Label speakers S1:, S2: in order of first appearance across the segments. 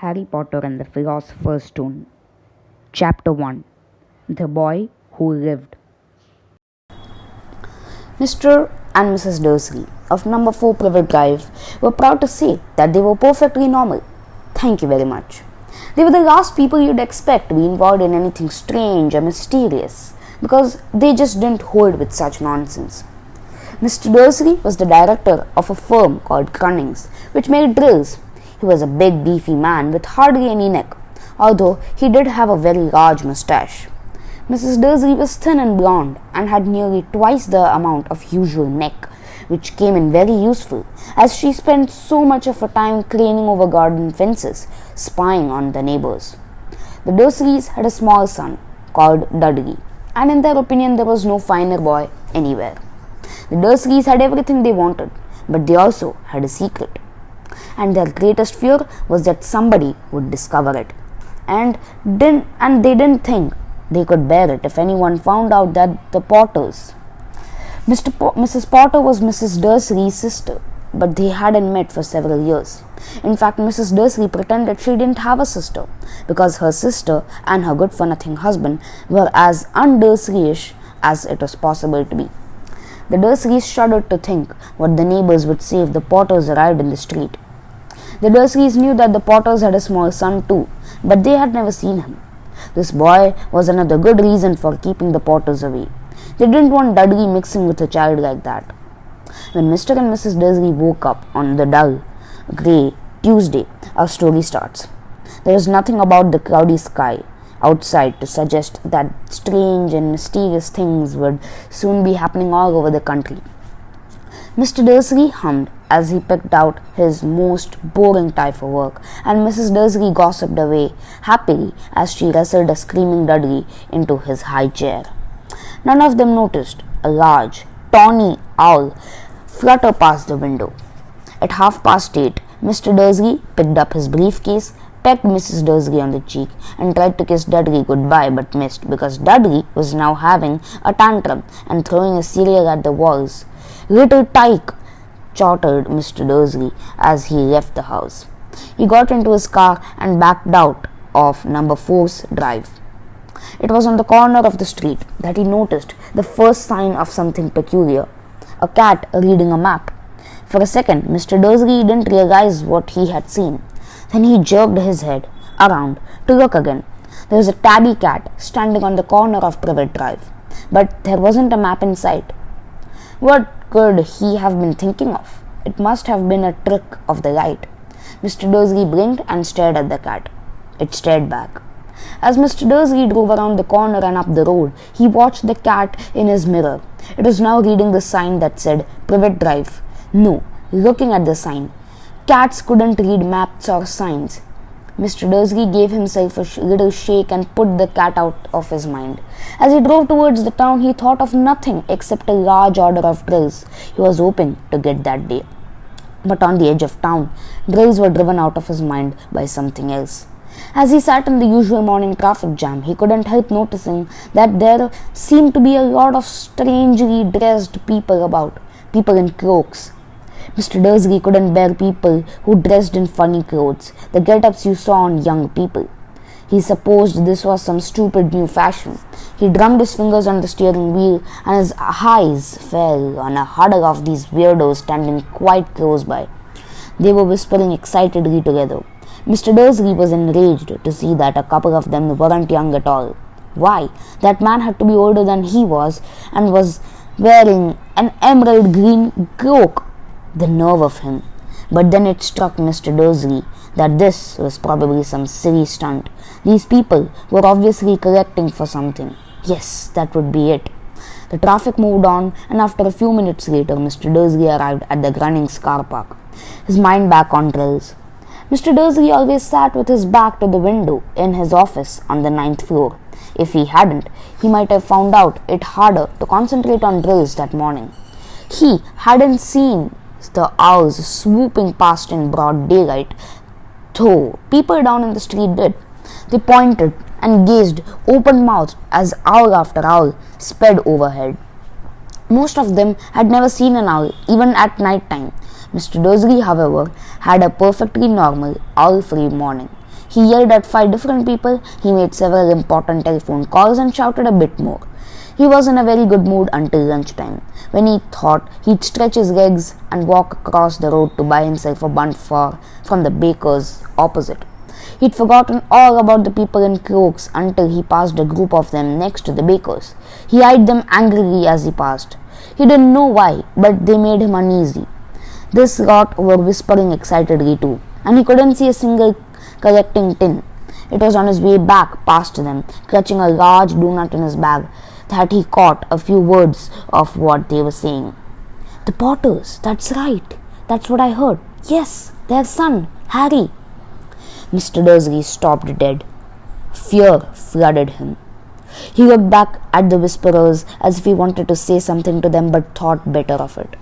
S1: Harry Potter and the Philosopher's Stone. Chapter 1. The Boy Who Lived.
S2: Mr. and Mrs. Dursley of number 4 Privet Drive were proud to say that they were perfectly normal. Thank you very much. They were the last people you'd expect to be involved in anything strange or mysterious because they just didn't hold with such nonsense. Mr. Dursley was the director of a firm called Cunnings, which made drills. He was a big, beefy man with hardly any neck, although he did have a very large moustache. Mrs. Dursley was thin and blonde and had nearly twice the amount of usual neck, which came in very useful as she spent so much of her time craning over garden fences, spying on the neighbors. The Dursleys had a small son called Dudley, and in their opinion there was no finer boy anywhere. The Dursleys had everything they wanted, but they also had a secret, and their greatest fear was that somebody would discover it, and they didn't think they could bear it if anyone found out that the Potters. Mrs. Potter was Mrs. Dursley's sister, but they hadn't met for several years. In fact, Mrs. Dursley pretended she didn't have a sister because her sister and her good-for-nothing husband were as un-Dursleyish as it was possible to be. The Dursleys shuddered to think what the neighbors would say if the Potters arrived in the street. The Dursleys knew that the Potters had a small son too, but they had never seen him. This boy was another good reason for keeping the Potters away. They didn't want Dudley mixing with a child like that. When Mr. and Mrs. Dursley woke up on the dull, grey Tuesday, our story starts. There was nothing about the cloudy sky outside to suggest that strange and mysterious things would soon be happening all over the country. Mr. Dursley hummed as he picked out his most boring tie for work, and Mrs. Dursley gossiped away happily as she wrestled a screaming Dudley into his high chair. None of them noticed a large, tawny owl flutter past the window. At 8:30, Mr. Dursley picked up his briefcase, pecked Mrs. Dursley on the cheek, and tried to kiss Dudley goodbye but missed because Dudley was now having a tantrum and throwing a cereal at the walls. "Little tyke," chortled Mr. Dursley as he left the house. He got into his car and backed out of number 4's drive. It was on the corner of the street that he noticed the first sign of something peculiar: a cat reading a map. For a second, Mr. Dursley didn't realize what he had seen. Then he jerked his head around to look again. There was a tabby cat standing on the corner of Privet Drive, but there wasn't a map in sight. What could he have been thinking of? It must have been a trick of the light. Mr. Dursley blinked and stared at the cat. It stared back. As Mr. Dursley drove around the corner and up the road, he watched the cat in his mirror. It was now reading the sign that said Privet Drive. No, looking at the sign. Cats couldn't read maps or signs. Mr. Dursley gave himself a little shake and put the cat out of his mind. As he drove towards the town, he thought of nothing except a large order of drills he was hoping to get that day. But on the edge of town, drills were driven out of his mind by something else. As he sat in the usual morning traffic jam, he couldn't help noticing that there seemed to be a lot of strangely dressed people about, people in cloaks. Mr. Dursley couldn't bear people who dressed in funny clothes, the get-ups you saw on young people. He supposed this was some stupid new fashion. He drummed his fingers on the steering wheel, and his eyes fell on a huddle of these weirdos standing quite close by. They were whispering excitedly together. Mr. Dursley was enraged to see that a couple of them weren't young at all. Why, that man had to be older than he was and was wearing an emerald green cloak. The nerve of him. But then it struck Mr. Dursley that this was probably some silly stunt. These people were obviously collecting for something. Yes, that would be it. The traffic moved on, and after a few minutes later, Mr. Dursley arrived at the Grunnings car park, his mind back on drills. Mr. Dursley always sat with his back to the window in his office on the 9th floor. If he hadn't, he might have found out it harder to concentrate on drills that morning. He hadn't seen the owls swooping past in broad daylight, though people down in the street did. They pointed and gazed open-mouthed as owl after owl sped overhead. Most of them had never seen an owl, even at night time. Mr. Dursley, however, had a perfectly normal, owl-free morning. He yelled at 5 different people, he made several important telephone calls and shouted a bit more. He was in a very good mood until lunchtime, when he thought he'd stretch his legs and walk across the road to buy himself a bun from the baker's opposite. He'd forgotten all about the people in cloaks until he passed a group of them next to the baker's. He eyed them angrily as he passed. He didn't know why, but they made him uneasy. This lot were whispering excitedly too, and he couldn't see a single collecting tin. It was on his way back past them, clutching a large doughnut in his bag, that he caught a few words of what they were saying. The Potters, that's right. That's what I heard. Yes, their son, Harry. Mr. Dursley stopped dead. Fear flooded him. He looked back at the whisperers as if he wanted to say something to them but thought better of it.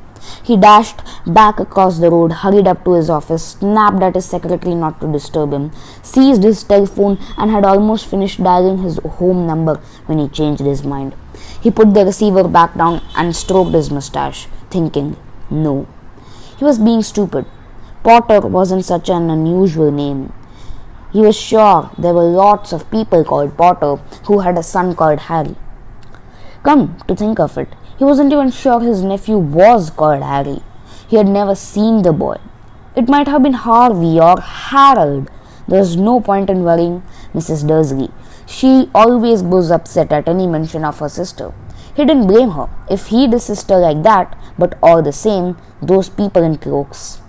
S2: He dashed back across the road, hurried up to his office, snapped at his secretary not to disturb him, seized his telephone and had almost finished dialing his home number when he changed his mind. He put the receiver back down and stroked his mustache, thinking, no. He was being stupid. Potter wasn't such an unusual name. He was sure there were lots of people called Potter who had a son called Harry. Come to think of it, he wasn't even sure his nephew was called Harry. He had never seen the boy. It might have been Harvey or Harold. There was no point in worrying Mrs. Dursley. She always goes upset at any mention of her sister. He didn't blame her if he'd a sister like that, but all the same, those people in cloaks.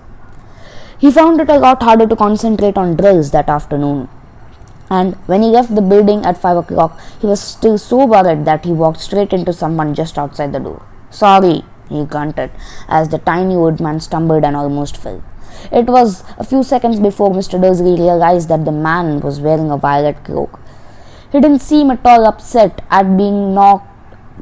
S2: He found it a lot harder to concentrate on drills that afternoon. And when he left the building at 5 o'clock, he was still so worried that he walked straight into someone just outside the door. Sorry, he grunted, as the tiny old man stumbled and almost fell. It was a few seconds before Mr. Dursley realized that the man was wearing a violet cloak. He didn't seem at all upset at being knocked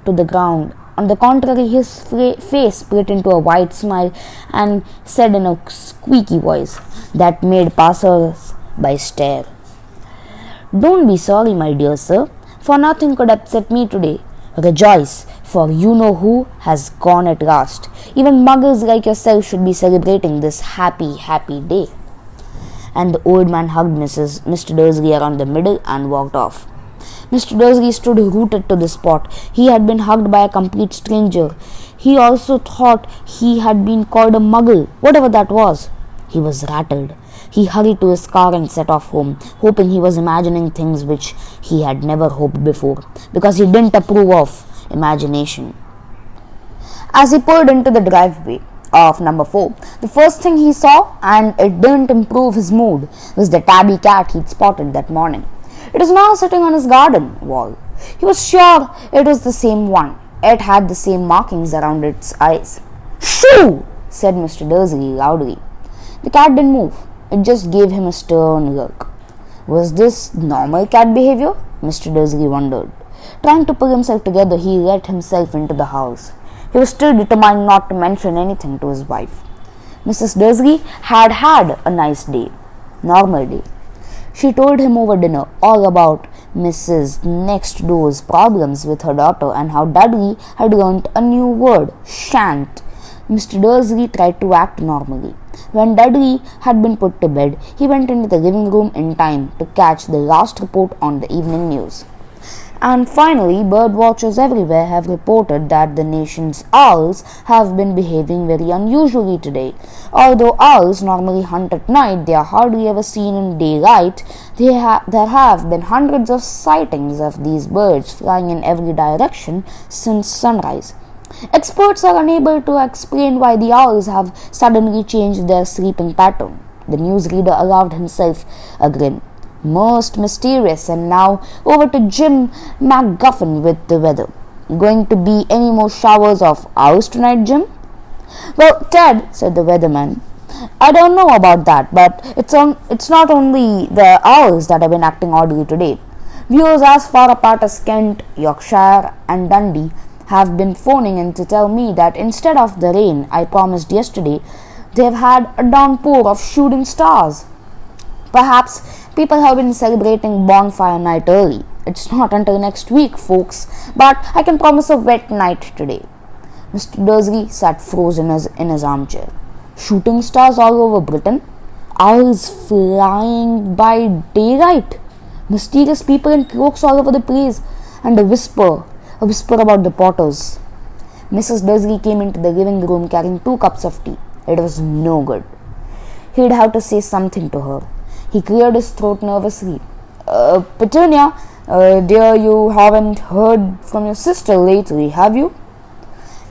S2: to the ground. On the contrary, his face split into a wide smile and said in a squeaky voice that made passers-by stare, Don't be sorry, my dear sir, for nothing could upset me today. Rejoice, for you know who has gone at last. Even muggles like yourself should be celebrating this happy, happy day. And the old man hugged Mr. Dursley around the middle and walked off. Mr. Dursley stood rooted to the spot. He had been hugged by a complete stranger. He also thought he had been called a muggle, whatever that was. He was rattled. He hurried to his car and set off home, hoping he was imagining things which he had never hoped before, because he didn't approve of imagination. As he pulled into the driveway of number 4, the first thing he saw, and it didn't improve his mood, was the tabby cat he'd spotted that morning. It was now sitting on his garden wall. He was sure it was the same one. It had the same markings around its eyes. Shoo! Said Mr. Dursley loudly. The cat didn't move. It just gave him a stern look. Was this normal cat behavior? Mr. Dursley wondered. Trying to pull himself together, he let himself into the house. He was still determined not to mention anything to his wife. Mrs. Dursley had had a nice day. Normal day. She told him over dinner all about Mrs. Next Door's problems with her daughter and how Dudley had learnt a new word, shan't. Mr. Dursley tried to act normally. When Dudley had been put to bed, he went into the living room in time to catch the last report on the evening news. And finally, bird watchers everywhere have reported that the nation's owls have been behaving very unusually today. Although owls normally hunt at night, they are hardly ever seen in daylight. There have been hundreds of sightings of these birds flying in every direction since sunrise. Experts are unable to explain why the owls have suddenly changed their sleeping pattern. The newsreader allowed himself a grin. Most mysterious. And now over to Jim McGuffin with the weather. Going to be any more showers of owls tonight, Jim? Well, Ted, said the weatherman, I don't know about that, but it's not only the owls that have been acting oddly today. Viewers as far apart as Kent, Yorkshire and Dundee have been phoning in to tell me that instead of the rain I promised yesterday, they've had a downpour of shooting stars. Perhaps people have been celebrating bonfire night early. It's not until next week, folks, but I can promise a wet night today. Mr. Dursley sat frozen in his armchair. Shooting stars all over Britain? owls flying by daylight, mysterious people in cloaks all over the place, and a whisper about the Potters. Mrs. Dursley came into the living room carrying 2 cups of tea. It was no good. He'd have to say something to her. He cleared his throat nervously. Petunia, dear, you haven't heard from your sister lately, have you?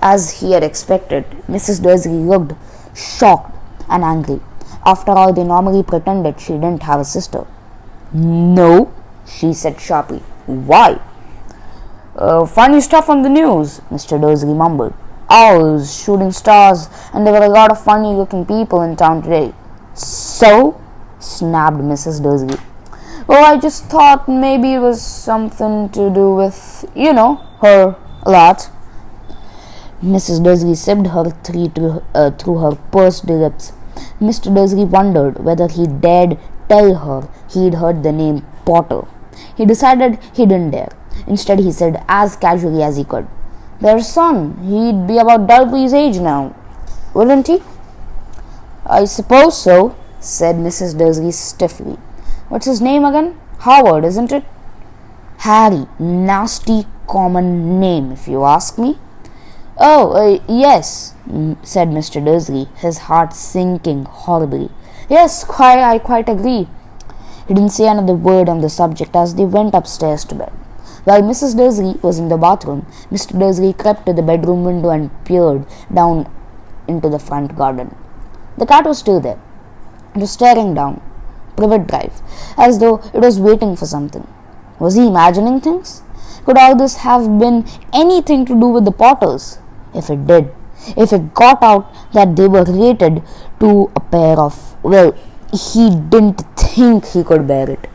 S2: As he had expected, Mrs. Dursley looked shocked and angry. After all, they normally pretended she didn't have a sister. No, she said sharply. Why? Funny stuff on the news, Mr. Dursley mumbled. Owls, shooting stars, and there were a lot of funny looking people in town today. So? Snapped Mrs. Dursley. Oh, I just thought maybe it was something to do with, her a lot. Mrs. Dursley sipped her tea through her pursed lips. Mr. Dursley wondered whether he dared tell her he'd heard the name Potter. He decided he didn't dare. Instead, he said as casually as he could, Their son, he'd be about Dudley's age now, wouldn't he? I suppose so, said Mrs. Dursley stiffly. What's his name again? Howard, isn't it? Harry, nasty common name, if you ask me. Oh, yes, said Mr. Dursley, his heart sinking horribly. Yes, I quite agree. He didn't say another word on the subject as they went upstairs to bed. While Mrs. Dursley was in the bathroom, Mr. Dursley crept to the bedroom window and peered down into the front garden. The cat was still there. It was staring down Privet Drive, as though it was waiting for something. Was he imagining things? Could all this have been anything to do with the Potters? If it did, if it got out that they were related to a pair of, well, he didn't think he could bear it.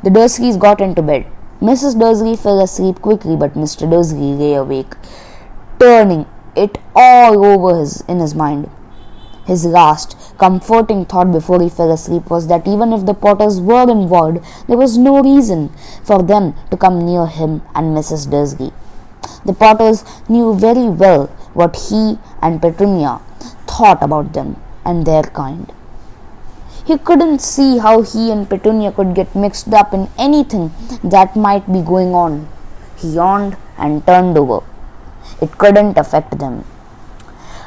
S2: The Dursleys got into bed. Mrs. Dursley fell asleep quickly, but Mr. Dursley lay awake, turning it all over in his mind. His last comforting thought before he fell asleep was that even if the Potters were involved, there was no reason for them to come near him and Mrs. Dursley. The Potters knew very well what he and Petunia thought about them and their kind. He couldn't see how he and Petunia could get mixed up in anything that might be going on. He yawned and turned over. It couldn't affect them.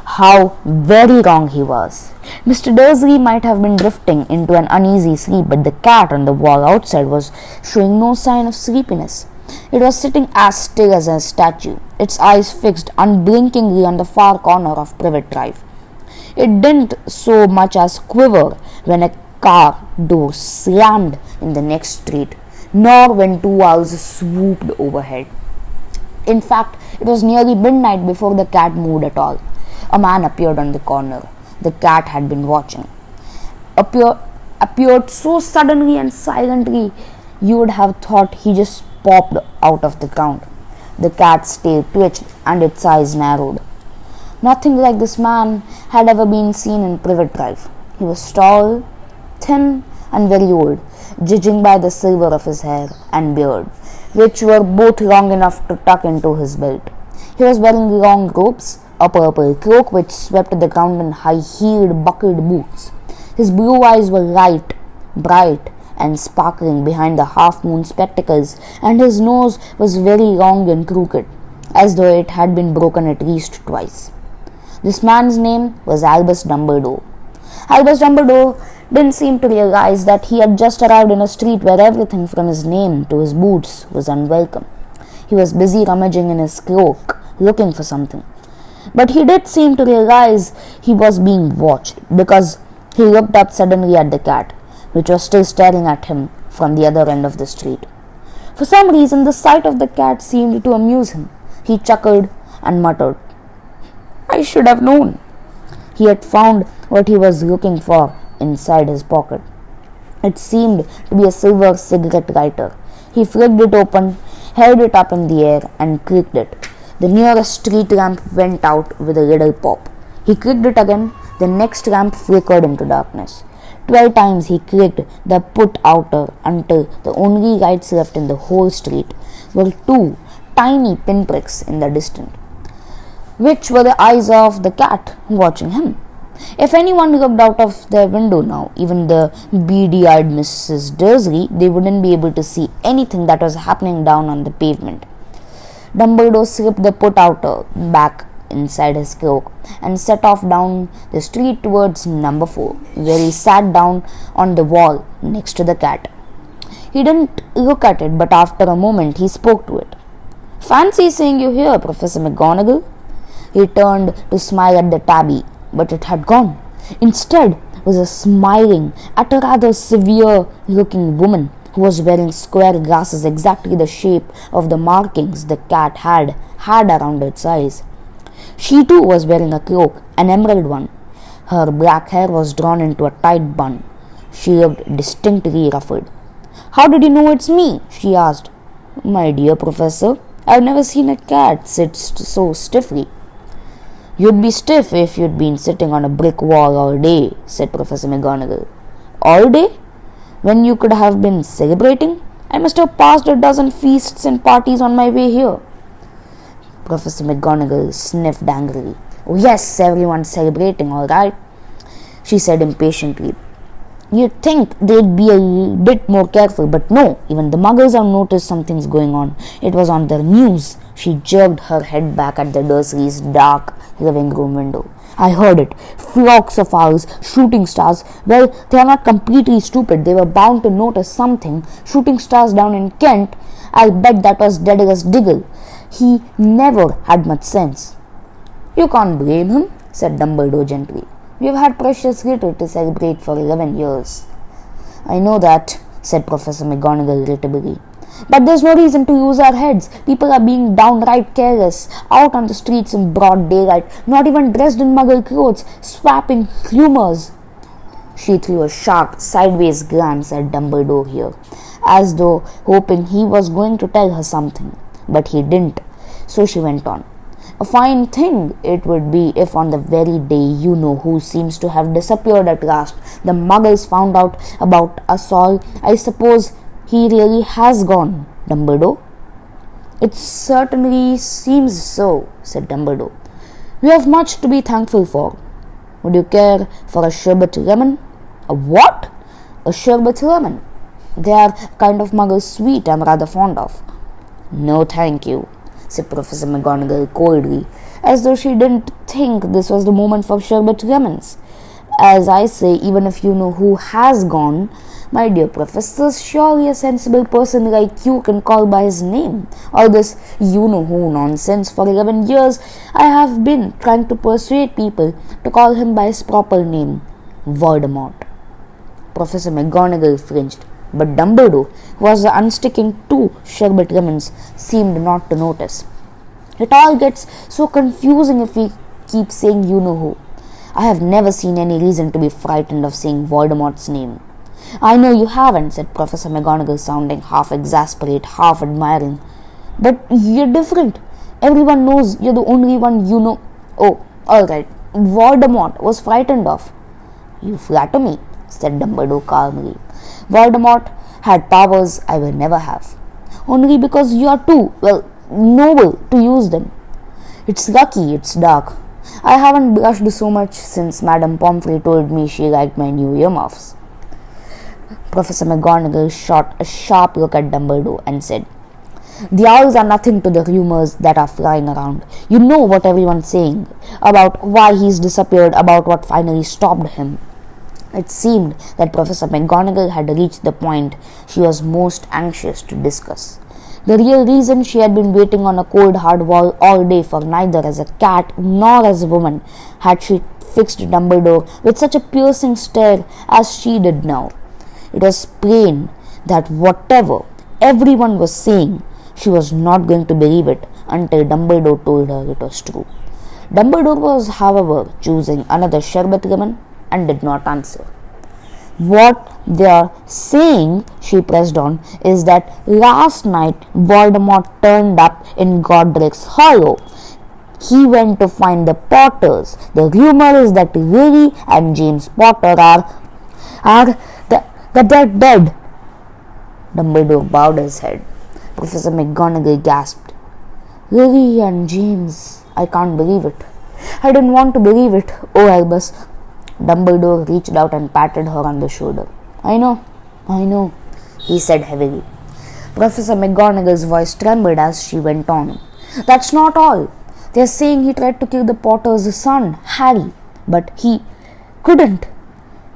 S2: How very wrong he was. Mr. Dursley might have been drifting into an uneasy sleep, but the cat on the wall outside was showing no sign of sleepiness. It was sitting as still as a statue, its eyes fixed unblinkingly on the far corner of Privet Drive. It didn't so much as quiver when a car door slammed in the next street, nor when 2 owls swooped overhead. In fact, it was nearly midnight before the cat moved at all. A man appeared on the corner. The cat had been watching. Appeared so suddenly and silently, you would have thought he just popped out of the ground. The cat's tail twitched and its eyes narrowed. Nothing like this man had ever been seen in Privet Drive. He was tall, thin, and very old, judging by the silver of his hair and beard, which were both long enough to tuck into his belt. He was wearing long robes, a purple cloak which swept the ground, and high-heeled buckled boots. His blue eyes were light, bright, and sparkling behind the half-moon spectacles, and his nose was very long and crooked, as though it had been broken at least twice. This man's name was Albus Dumbledore. Albus Dumbledore didn't seem to realize that he had just arrived in a street where everything from his name to his boots was unwelcome. He was busy rummaging in his cloak, looking for something. But he did seem to realize he was being watched, because he looked up suddenly at the cat, which was still staring at him from the other end of the street. For some reason, the sight of the cat seemed to amuse him. He chuckled and muttered, I should have known. He had found what he was looking for inside his pocket. It seemed to be a silver cigarette lighter. He flicked it open, held it up in the air, and clicked it. The nearest street lamp went out with a little pop. He clicked it again. The next lamp flickered into darkness. 12 times he clicked the put outer until the only lights left in the whole street were 2 tiny pinpricks in the distance, which were the eyes of the cat watching him. If anyone looked out of their window now, even the beady-eyed Mrs. Dursley, they wouldn't be able to see anything that was happening down on the pavement. Dumbledore slipped the put-outer back inside his cloak and set off down the street towards number 4, where he sat down on the wall next to the cat. He didn't look at it, but after a moment he spoke to it. "Fancy seeing you here, Professor McGonagall." He turned to smile at the tabby, but it had gone. Instead was a smiling at a rather severe-looking woman who was wearing square glasses exactly the shape of the markings the cat had around its eyes. She too was wearing a cloak, an emerald one. Her black hair was drawn into a tight bun. She looked distinctly ruffled. "How did you know it's me?" she asked. "My dear Professor, I've never seen a cat sit so stiffly." "You'd be stiff if you'd been sitting on a brick wall all day," said Professor McGonagall. "All day? When you could have been celebrating? I must have passed a dozen feasts and parties on my way here." Professor McGonagall sniffed angrily. "Oh yes, everyone's celebrating, all right," she said impatiently. "You'd think they'd be a bit more careful, but no, even the muggles have noticed something's going on. It was on the news." She jerked her head back at the Dursleys' dark living room window. "I heard it. Flocks of owls, shooting stars. Well, they are not completely stupid. They were bound to notice something. Shooting stars down in Kent. I'll bet that was Dedalus Diggle. He never had much sense." "You can't blame him," said Dumbledore gently. "We've had precious little to celebrate for 11 years. "I know that," said Professor McGonagall irritably. "But there's no reason to lose our heads. People are being downright careless, out on the streets in broad daylight, not even dressed in muggle clothes, swapping humours." She threw a sharp, sideways glance at Dumbledore here, as though hoping he was going to tell her something. But he didn't, so she went on. "A fine thing it would be if on the very day you-know-who seems to have disappeared at last, the muggles found out about us all. I suppose he really has gone, Dumbledore?" "It certainly seems so," said Dumbledore. "We have much to be thankful for. Would you care for a sherbet lemon?" "A what?" "A sherbet lemon. They are a kind of muggle sweet I'm rather fond of." "No, thank you," said Professor McGonagall coldly, as though she didn't think this was the moment for sherbet lemons. "As I say, even if you know who has gone, my dear Professor, surely a sensible person like you can call by his name. All this you-know-who nonsense. For 11 years I have been trying to persuade people to call him by his proper name, Voldemort." Professor McGonagall flinched, but Dumbledore, who was unsticking 2 sherbet lemons, seemed not to notice. "It all gets so confusing if we keep saying you-know-who. I have never seen any reason to be frightened of saying Voldemort's name." "I know you haven't," said Professor McGonagall, sounding half exasperated, half admiring. "But you're different. Everyone knows you're the only one you know." "Oh, all right. Voldemort was frightened of." "You flatter me," said Dumbledore calmly. "Voldemort had powers I will never have. Only because you are too, noble to use them. It's lucky it's dark. I haven't blushed so much since Madame Pomfrey told me she liked my new earmuffs." Professor McGonagall shot a sharp look at Dumbledore and said, "The owls are nothing to the rumours that are flying around. You know what everyone's saying about why he's disappeared, about what finally stopped him." It seemed that Professor McGonagall had reached the point she was most anxious to discuss. The real reason she had been waiting on a cold hard wall all day, for neither as a cat nor as a woman had she fixed Dumbledore with such a piercing stare as she did now. It was plain that whatever everyone was saying, she was not going to believe it until Dumbledore told her it was true. Dumbledore was, however, choosing another sherbet lemon and did not answer. "What they are saying," she pressed on, "is that last night Voldemort turned up in Godric's Hollow. He went to find the Potters. The rumor is that Lily and James Potter that they're dead." Dumbledore bowed his head. Professor McGonagall gasped. "Lily and James, I can't believe it. I didn't want to believe it. Oh, Albus, Dumbledore reached out and patted her on the shoulder. I know, he said heavily. Professor McGonagall's voice trembled as she went on. That's not all. They're saying he tried to kill the Potter's son, Harry, but he couldn't.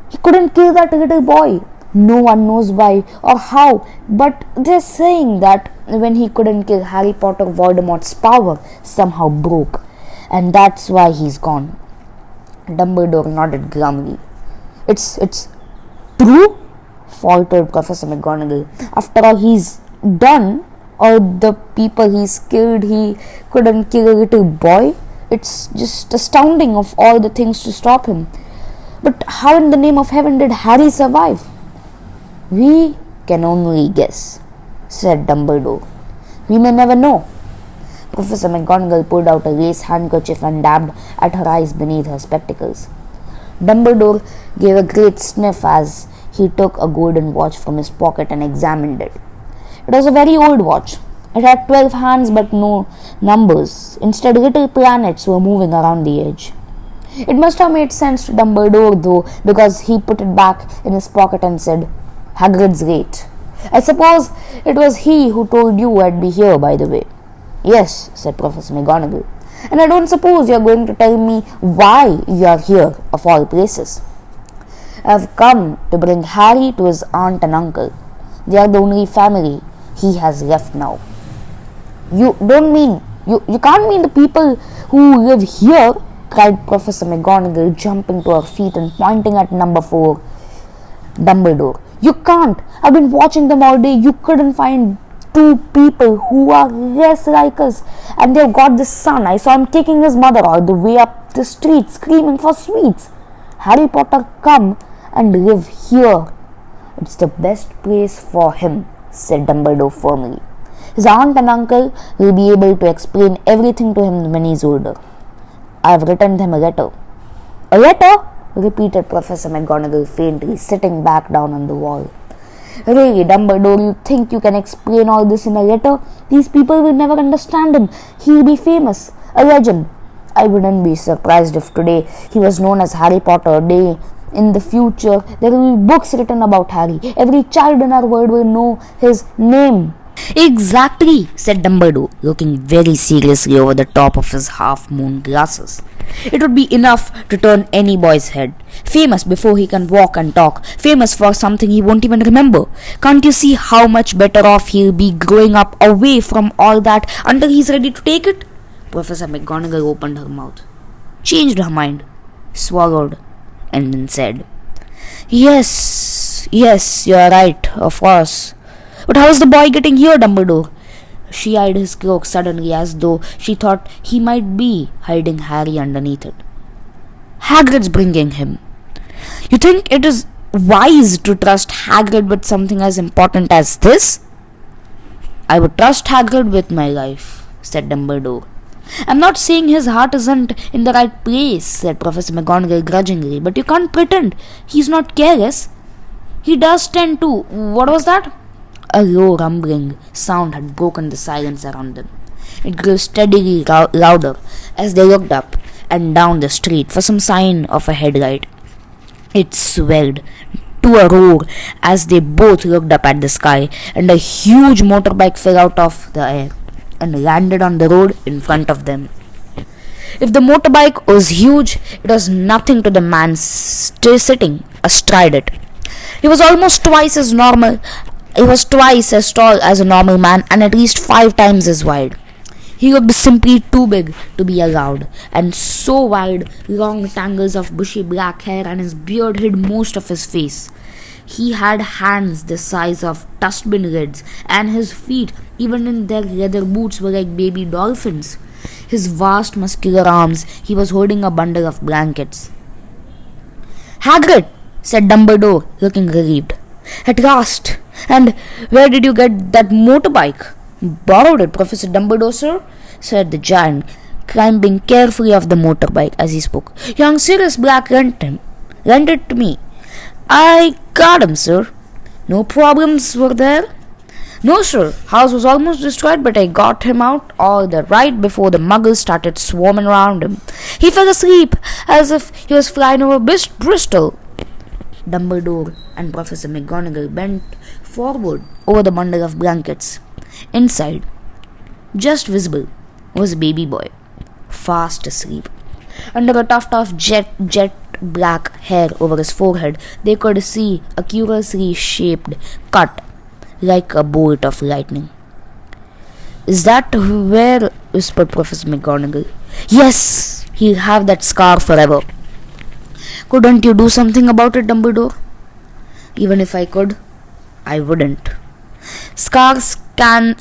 S2: He couldn't kill that little boy. No one knows why or how, but they're saying that when he couldn't kill Harry Potter, Voldemort's power somehow broke, and that's why he's gone. Dumbledore nodded glumly. It's true? Faltered Professor McGonagall. After all he's done, or the people he's killed, he couldn't kill a little boy? It's just astounding of all the things to stop him. But how in the name of heaven did Harry survive? We can only guess, said Dumbledore. We may never know. Professor McGonagall pulled out a lace handkerchief and dabbed at her eyes beneath her spectacles. Dumbledore gave a great sniff as he took a golden watch from his pocket and examined it. It was a very old watch. It had 12 hands but no numbers. Instead, little planets were moving around the edge. It must have made sense to Dumbledore, though, because he put it back in his pocket and said, Hagrid's late. I suppose it was he who told you I'd be here, by the way. Yes, said Professor McGonagall. And I don't suppose you're going to tell me why you're here, of all places. I've come to bring Harry to his aunt and uncle. They are the only family he has left now. You don't mean, you can't mean the people who live here, cried Professor McGonagall, jumping to her feet and pointing at number 4. Dumbledore, you can't. I've been watching them all day. You couldn't find 2 people who are less like us, and they've got this son. I saw him taking his mother all the way up the street screaming for sweets. Harry Potter, come and live here. It's the best place for him, said Dumbledore firmly. His aunt and uncle will be able to explain everything to him when he's older. I have written them a letter. A letter? Repeated Professor McGonagall faintly, sitting back down on the wall. Really, Dumbledore, you think you can explain all this in a letter? These people will never understand him. He'll be famous, a legend. I wouldn't be surprised if today he was known as Harry Potter. Day in the future, there will be books written about Harry. Every child in our world will know his name. Exactly, said Dumbledore, looking very seriously over the top of his half-moon glasses. It would be enough to turn any boy's head. Famous before he can walk and talk. Famous for something he won't even remember. Can't you see how much better off he'll be growing up away from all that until he's ready to take it? Professor McGonagall opened her mouth, changed her mind, swallowed, and then said, Yes, you're right, of course. But how's the boy getting here, Dumbledore? She eyed his cloak suddenly as though she thought he might be hiding Harry underneath it. Hagrid's bringing him. You think it is wise to trust Hagrid with something as important as this? I would trust Hagrid with my life, said Dumbledore. I'm not saying his heart isn't in the right place, said Professor McGonagall grudgingly, but you can't pretend he's not careless. He does tend to. What was that? A low rumbling sound had broken the silence around them. It grew steadily louder as they looked up and down the street for some sign of a headlight. It swelled to a roar as they both looked up at the sky, and a huge motorbike fell out of the air and landed on the road in front of them. If the motorbike was huge, it was nothing to the man still sitting astride it. He was almost twice as normal. He was twice as tall as a normal man and at least 5 times as wide. He looked simply too big to be allowed, and so wide, long tangles of bushy black hair and his beard hid most of his face. He had hands the size of dustbin lids, and his feet, even in their leather boots, were like baby dolphins. His vast muscular arms, he was holding a bundle of blankets. Hagrid, said Dumbledore, looking relieved. At last! And where did you get that motorbike? Borrowed it, Professor Dumbledore, sir, said the giant, climbing carefully off the motorbike as he spoke. Young Sirius Black lent it to me. I got him, sir. No problems were there? No, sir. House was almost destroyed, but I got him out all the right before the muggles started swarming around him. He fell asleep as if he was flying over Bristol. Dumbledore and Professor McGonagall bent forward over the bundle of blankets. Inside, just visible, was a baby boy, fast asleep. Under a tuft of jet black hair over his forehead, they could see a curiously shaped cut like a bolt of lightning. Is that where? Whispered Professor McGonagall. Yes, he'll have that scar forever. Couldn't you do something about it, Dumbledore? Even if I could, I wouldn't. Scars can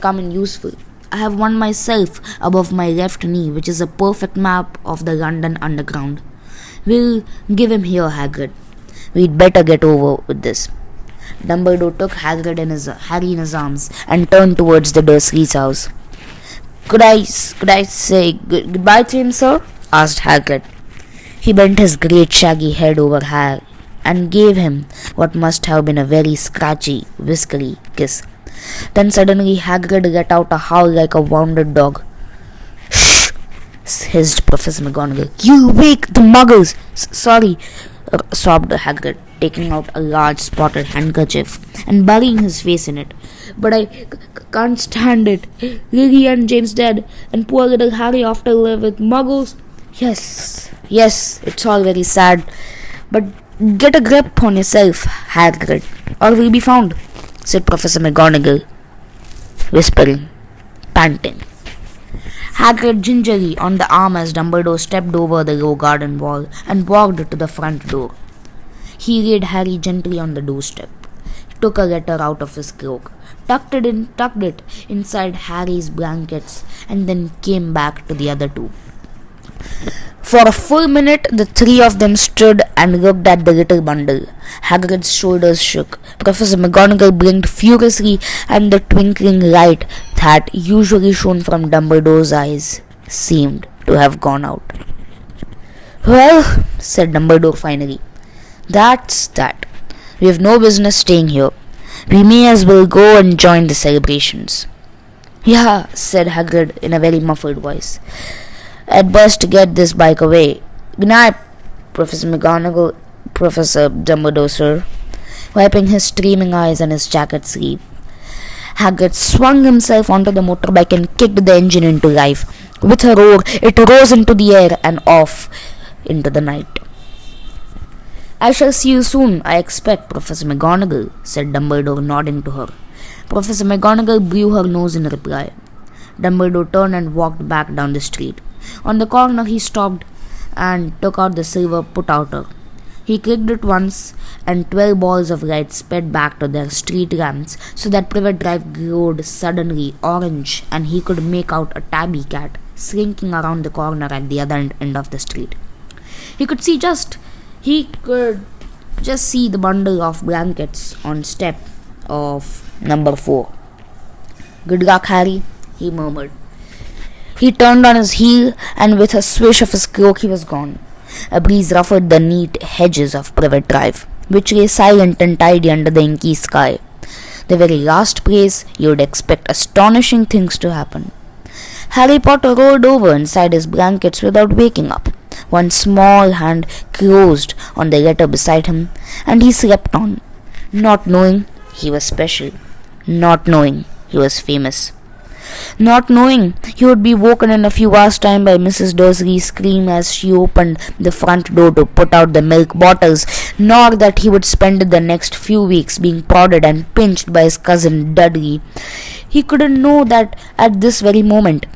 S2: come in useful. I have one myself above my left knee, which is a perfect map of the London Underground. We'll give him here, Hagrid. We'd better get over with this. Dumbledore took Harry in his arms and turned towards the Dursleys' house. Could I say goodbye to him, sir? Asked Hagrid. He bent his great shaggy head over Harry and gave him what must have been a very scratchy, whiskery kiss. Then suddenly Hagrid let out a howl like a wounded dog. Shh! Hissed Professor McGonagall. You'll wake the muggles! Sorry, sobbed Hagrid, taking out a large spotted handkerchief and burying his face in it. But I can't stand it. Lily and James dead, and poor little Harry off to live with muggles. Yes, it's all very sad. But get a grip on yourself, Hagrid, or we'll be found, said Professor McGonagall, whispering, panting. Hagrid gingerly on the arm as Dumbledore stepped over the low garden wall and walked to the front door. He laid Harry gently on the doorstep. He took a letter out of his cloak, tucked it inside Harry's blankets, and then came back to the other two. For a full minute, the three of them stood and looked at the little bundle. Hagrid's shoulders shook. Professor McGonagall blinked furiously, and the twinkling light that usually shone from Dumbledore's eyes seemed to have gone out. Well, said Dumbledore finally, that's that. We have no business staying here. We may as well go and join the celebrations. Yeah, said Hagrid in a very muffled voice. I'd best get this bike away. Good night, Professor McGonagall, Professor Dumbledore, sir, wiping his streaming eyes on his jacket sleeve. Hagrid swung himself onto the motorbike and kicked the engine into life. With a roar, it rose into the air and off into the night. I shall see you soon, I expect, Professor McGonagall, said Dumbledore, nodding to her. Professor McGonagall blew her nose in reply. Dumbledore turned and walked back down the street. On the corner he stopped and took out the silver put-outer. He clicked it once, and 12 balls of light sped back to their street lamps, so that Privet Drive glowed suddenly orange, and he could make out a tabby cat slinking around the corner at the other end of the street. He could just see the bundle of blankets on step of number 4. Good luck, Harry, he murmured. He turned on his heel, and with a swish of his cloak he was gone. A breeze ruffled the neat hedges of Privet Drive, which lay silent and tidy under the inky sky, the very last place you would expect astonishing things to happen. Harry Potter rolled over inside his blankets without waking up. One small hand closed on the letter beside him, and he slept on, not knowing he was special, not knowing he was famous, not knowing he would be woken in a few hours' time by Mrs. Dursley's scream as she opened the front door to put out the milk bottles, nor that he would spend the next few weeks being prodded and pinched by his cousin Dudley. He couldn't know that at this very moment,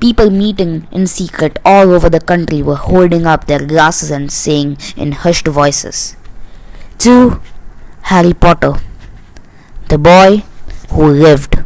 S2: people meeting in secret all over the country were holding up their glasses and saying in hushed voices, "To Harry Potter, the boy who lived."